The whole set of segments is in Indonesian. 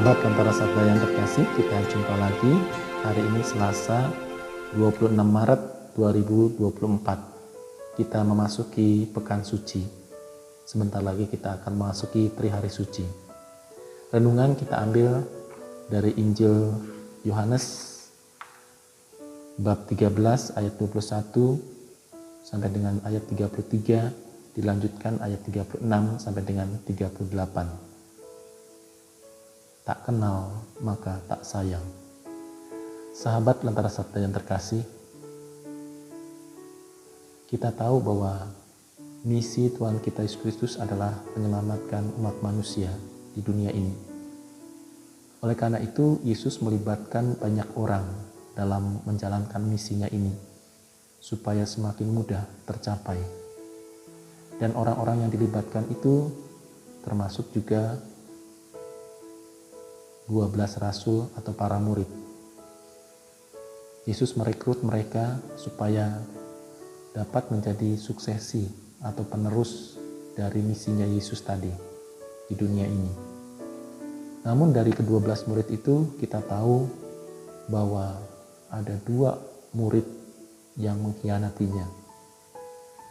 Sahabat Lentera Sabda yang terkasih, kita jumpa lagi hari ini Selasa 26 Maret 2024. Kita memasuki Pekan Suci. Sebentar lagi kita akan memasuki Trihari Suci. Renungan kita ambil dari Injil Yohanes bab 13 ayat 21 sampai dengan ayat 33, dilanjutkan ayat 36 sampai dengan 38. Tak kenal maka tak sayang. Sahabat Lentera Sabda yang terkasih, kita tahu bahwa misi Tuhan kita Yesus Kristus adalah menyelamatkan umat manusia di dunia ini. Oleh karena itu, Yesus melibatkan banyak orang dalam menjalankan misinya ini, supaya semakin mudah tercapai. Dan orang-orang yang dilibatkan itu termasuk juga 12 rasul atau para murid. Yesus merekrut mereka supaya dapat menjadi suksesi atau penerus dari misinya Yesus tadi di dunia ini. Namun dari ke-12 murid itu kita tahu bahwa ada 2 murid yang mengkhianatinya.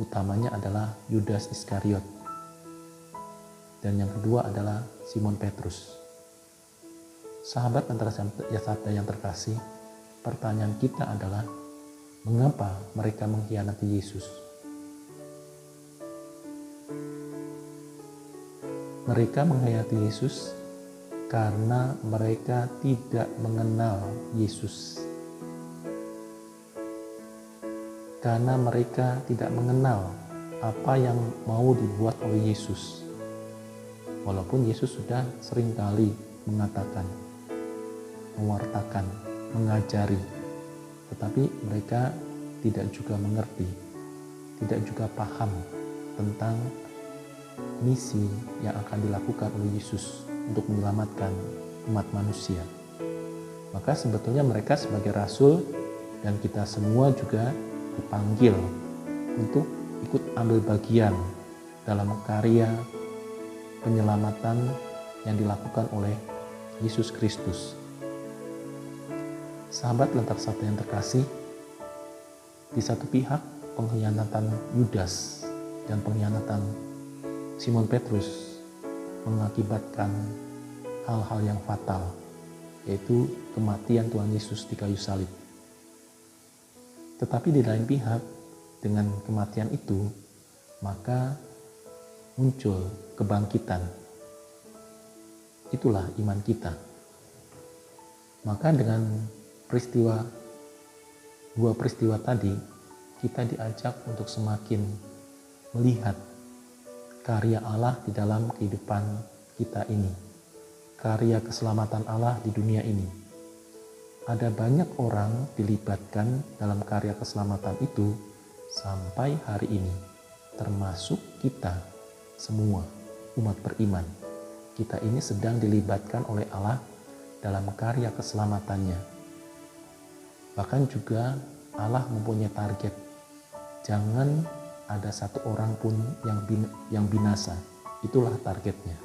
Utamanya adalah Yudas Iskariot. Dan yang kedua adalah Simon Petrus. Sahabat Lentera Sabda yang terkasih, pertanyaan kita adalah, mengapa mereka mengkhianati Yesus? Mereka mengkhianati Yesus karena mereka tidak mengenal Yesus. Karena mereka tidak mengenal apa yang mau dibuat oleh Yesus. Walaupun Yesus sudah seringkali mengatakan, mewartakan, mengajari, tetapi mereka tidak juga mengerti, tidak juga paham tentang misi yang akan dilakukan oleh Yesus untuk menyelamatkan umat manusia. Maka sebetulnya mereka sebagai rasul dan kita semua juga dipanggil untuk ikut ambil bagian dalam karya penyelamatan yang dilakukan oleh Yesus Kristus. Sahabat Lentera Sabda yang terkasih, di satu pihak pengkhianatan Yudas dan pengkhianatan Simon Petrus mengakibatkan hal-hal yang fatal, yaitu kematian Tuhan Yesus di kayu salib. Tetapi di lain pihak, dengan kematian itu, maka muncul kebangkitan. Itulah iman kita. Maka dengan dua peristiwa tadi, kita diajak untuk semakin melihat karya Allah di dalam kehidupan kita ini, karya keselamatan Allah di dunia ini. Ada banyak orang dilibatkan dalam karya keselamatan itu sampai hari ini, termasuk kita semua umat beriman. Kita ini sedang dilibatkan oleh Allah dalam karya keselamatannya. Bahkan juga Allah mempunyai target, jangan ada satu orang pun yang binasa. Itulah targetnya.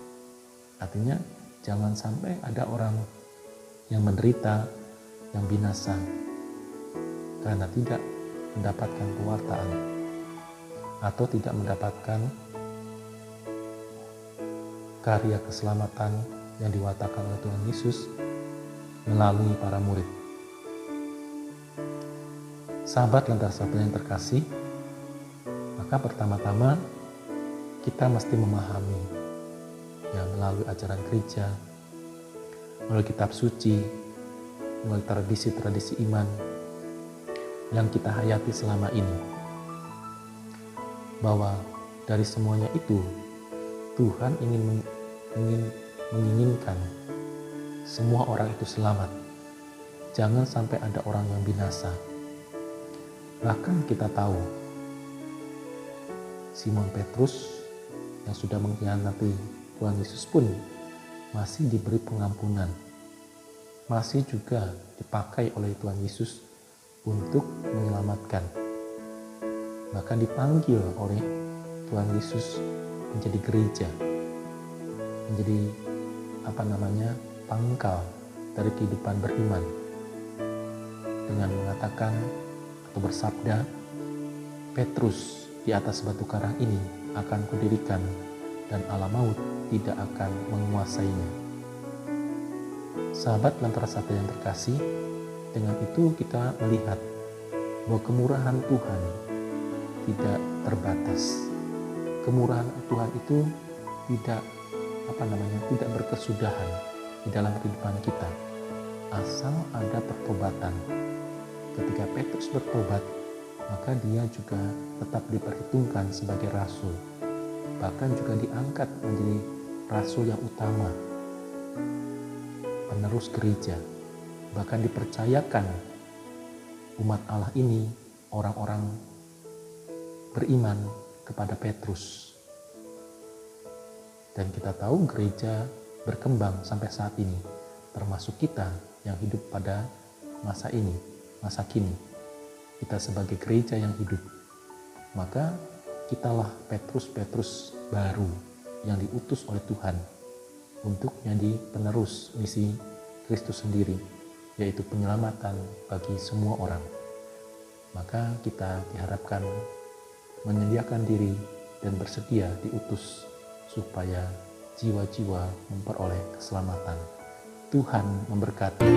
Artinya jangan sampai ada orang yang menderita, yang binasa karena tidak mendapatkan pewartaan atau tidak mendapatkan karya keselamatan yang diwartakan oleh Tuhan Yesus melalui para murid. Sahabat Lentera Sabda yang terkasih, maka pertama-tama kita mesti memahami melalui ajaran gereja, melalui kitab suci, melalui tradisi-tradisi iman yang kita hayati selama ini, bahwa dari semuanya itu Tuhan menginginkan semua orang itu selamat. Jangan sampai ada orang yang binasa. Bahkan kita tahu Simon Petrus yang sudah mengkhianati Tuhan Yesus pun masih diberi pengampunan. Masih juga dipakai oleh Tuhan Yesus untuk menyelamatkan. Bahkan dipanggil oleh Tuhan Yesus menjadi gereja, menjadi pangkal dari kehidupan beriman dengan mengatakan atau bersabda, Petrus, di atas batu karang ini akan kudirikan dan alam maut tidak akan menguasainya. Sahabat Lentera Satu yang terkasih, dengan itu kita melihat bahwa kemurahan Tuhan tidak terbatas. Kemurahan Tuhan itu tidak tidak berkesudahan di dalam kehidupan kita, asal ada pertobatan. Ketika Petrus bertobat, maka dia juga tetap diperhitungkan sebagai rasul, bahkan juga diangkat menjadi rasul yang utama, penerus gereja, bahkan dipercayakan umat Allah ini, orang-orang beriman kepada Petrus. Dan kita tahu gereja berkembang sampai saat ini, termasuk kita yang hidup pada masa ini, masa kini. Kita sebagai gereja yang hidup, maka kitalah Petrus-Petrus baru yang diutus oleh Tuhan untuk menjadi penerus misi Kristus sendiri, yaitu penyelamatan bagi semua orang. Maka kita diharapkan menyediakan diri dan bersedia diutus supaya jiwa-jiwa memperoleh keselamatan. Tuhan memberkati.